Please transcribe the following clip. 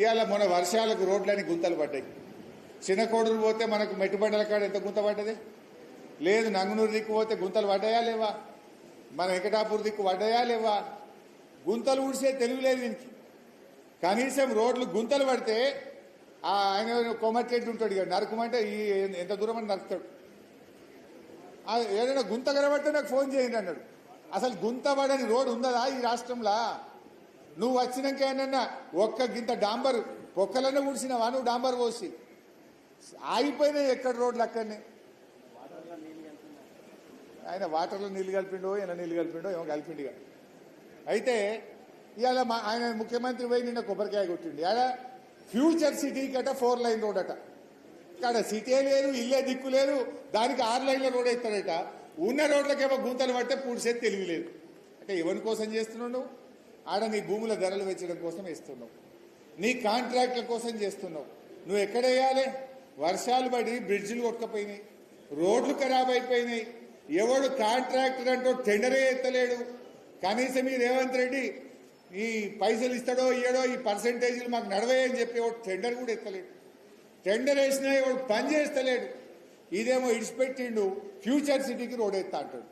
ఇవాళ మన వర్షాలకు రోడ్లని గుంతలు పడ్డాయి. చిన్నకోడూరు పోతే మనకు మెట్టుబండల కాడ ఎంత గుంత పడ్డది లేదు. నంగునూరు దిక్కు పోతే గుంతలు పడ్డాయా లేవా? మన వెంకటాపూర్ దిక్కు పడ్డాయా లేవా? గుంతలు ఊడిసే తెలివి లేదు దీనికి. కనీసం రోడ్లు గుంతలు పడితే ఆయన కొమ్మట్టెడ్డి ఉంటాడు ఇక నరకమంటే ఈ ఎంత దూరం అని నరుకుతాడు. ఏదైనా గుంత కనబడితే నాకు ఫోన్ చేయండి అన్నాడు. అసలు గుంత పడని రోడ్డు ఉందా ఈ రాష్ట్రంలో? నువ్వు వచ్చినాక ఏమన్నా ఒక్క గింత డాంబర్ పొక్కలన్నా ఊడిసినావా నువ్వు? డాంబర్ పోసి ఆగిపోయినాయి ఎక్కడ రోడ్లు అక్కడనే. ఆయన వాటర్లో నీళ్లు కలిపిండో ఇలా నీళ్లు కలిపిండో ఏమో కలిపిండిగా. అయితే ఇవాళ ఆయన ముఖ్యమంత్రి పోయి నిన్న కొబ్బరికాయ కొట్టిండి. ఆడ ఫ్యూచర్ సిటీకి అట 4 లైన్ రోడ్ అట. ఇక్కడ సిటీ లేదు, ఇల్లే దిక్కు లేదు, దానికి 6 లైన్ల రోడ్ ఇస్తాడట. ఉన్న రోడ్లకేమో గుంతలు పడితే పూడ్చేది తెలివి లేదు. అంటే ఎవరి కోసం చేస్తున్నావు నువ్వు? ఆడ నీ భూముల ధరలు పెంచడం కోసం వేస్తున్నావు, నీ కాంట్రాక్ట్ల కోసం చేస్తున్నావు. నువ్వు ఎక్కడ వేయాలి? వర్షాలు పడి బ్రిడ్జిలు కొట్టుకపోయినాయి, రోడ్లు ఖరాబ్ అయిపోయినాయి. ఎవడు కాంట్రాక్టర్ అంటూ టెండరే ఎత్తలేడు. కనీసం ఈ రేవంత్ రెడ్డి ఈ పైసలు ఇస్తాడో ఇయ్యడో ఈ పర్సెంటేజీలు మాకు నడవేయని చెప్పి ఎవడు టెండర్ కూడా ఎత్తలేడు. టెండర్ వేసినా ఎవడు పని చేస్తలేడు. ఇదేమో ఇడిచిపెట్టిండు ఫ్యూచర్ సిటీకి రోడ్ ఎత్తా అంటాడు.